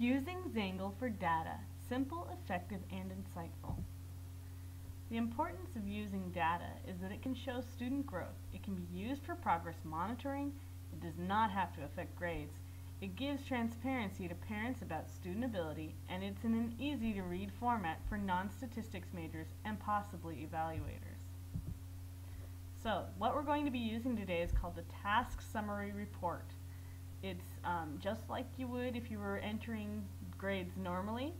Using Zangle for data, simple, effective, and insightful. The importance of using data is that it can show student growth. It can be used for progress monitoring. It does not have to affect grades. It gives transparency to parents about student ability, and it's in an easy-to-read format for non-statistics majors and possibly evaluators. So, what we're going to be using today is called the Task Summary Report. It's just like you would if you were entering grades normally.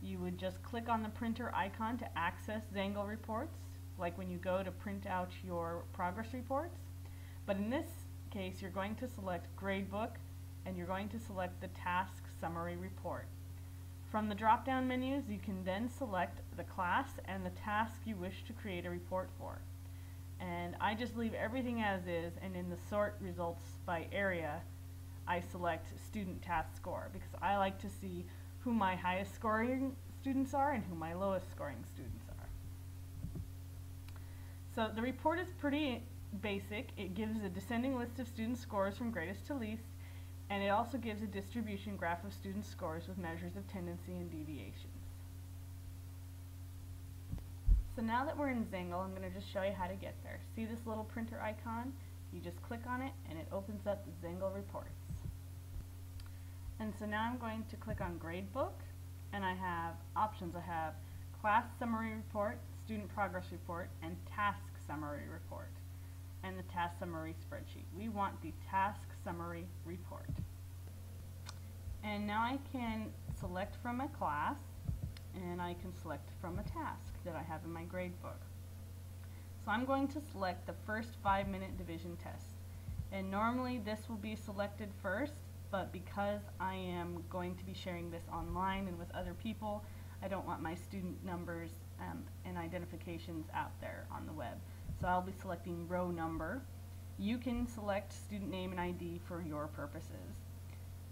You would just click on the printer icon to access Zangle reports, like when you go to print out your progress reports. But in this case, you're going to select Gradebook, and you're going to select the Task Summary Report. From the drop-down menus, you can then select the class and the task you wish to create a report for. And I just leave everything as is, and in the Sort Results by Area, I select Student Task Score, because I like to see who my highest scoring students are and who my lowest scoring students are. So the report is pretty basic. It gives a descending list of student scores from greatest to least, and it also gives a distribution graph of student scores with measures of tendency and deviations. So now that we're in Zangle, I'm going to just show you how to get there. See this little printer icon? You just click on it and it opens up the Zangle reports. And so now I'm going to click on Gradebook, and I have options. I have Class Summary Report, Student Progress Report, and Task Summary Report, and the Task Summary Spreadsheet. We want the Task Summary Report. And now I can select from a class, and I can select from a task that I have in my gradebook. So I'm going to select the first 5-minute division test. And normally this will be selected first, but because I am going to be sharing this online and with other people, I don't want my student numbers and identifications out there on the web. So I'll be selecting row number. You can select student name and ID for your purposes.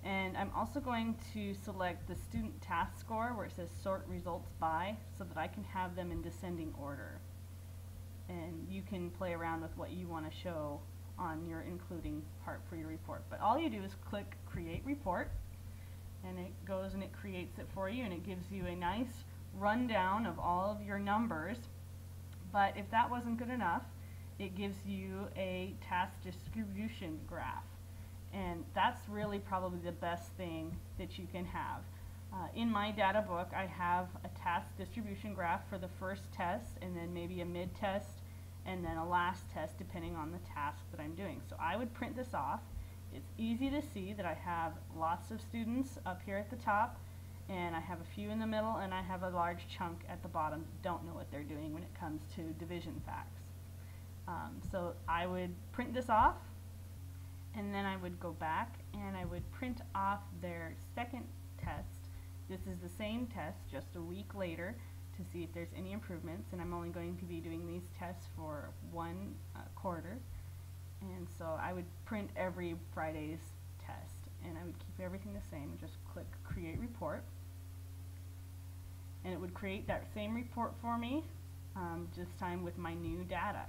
And I'm also going to select the student task score where it says Sort Results By, so that I can have them in descending order. And you can play around with what you want to show on your including part for your report. But all you do is click Create Report, and it goes and it creates it for you, and it gives you a nice rundown of all of your numbers. But if that wasn't good enough, it gives you a task distribution graph. And that's really probably the best thing that you can have. In my data book, I have a task distribution graph for the first test, and then maybe a mid-test, and then a last test depending on the task that I'm doing. So I would print this off. It's easy to see that I have lots of students up here at the top, and I have a few in the middle, and I have a large chunk at the bottom that don't know what they're doing when it comes to division facts. So I would print this off, and then I would go back and I would print off their second test. This is the same test just a week later, to see if there's any improvements, and I'm only going to be doing these tests for one quarter. And so I would print every Friday's test, and I would keep everything the same and just click Create Report. And it would create that same report for me, this time with my new data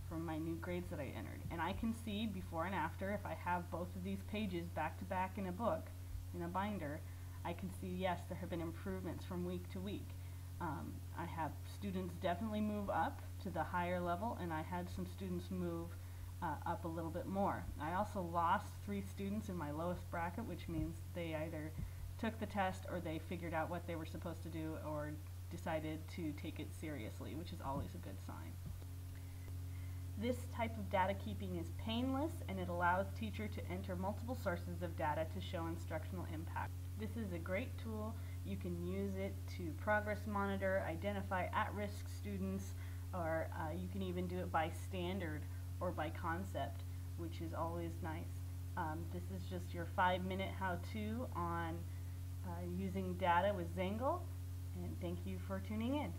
from my new grades that I entered. And I can see before and after, if I have both of these pages back to back in a book, in a binder, I can see, yes, there have been improvements from week to week. I have students definitely move up to the higher level, and I had some students move up a little bit more. I also lost 3 students in my lowest bracket, which means they either took the test or they figured out what they were supposed to do or decided to take it seriously, which is always a good sign. This type of data keeping is painless, and it allows teacher to enter multiple sources of data to show instructional impact. This is a great tool. You can use it to progress monitor, identify at-risk students, or you can even do it by standard or by concept, which is always nice. This is just your 5-minute how-to on using data with Zangle, and thank you for tuning in.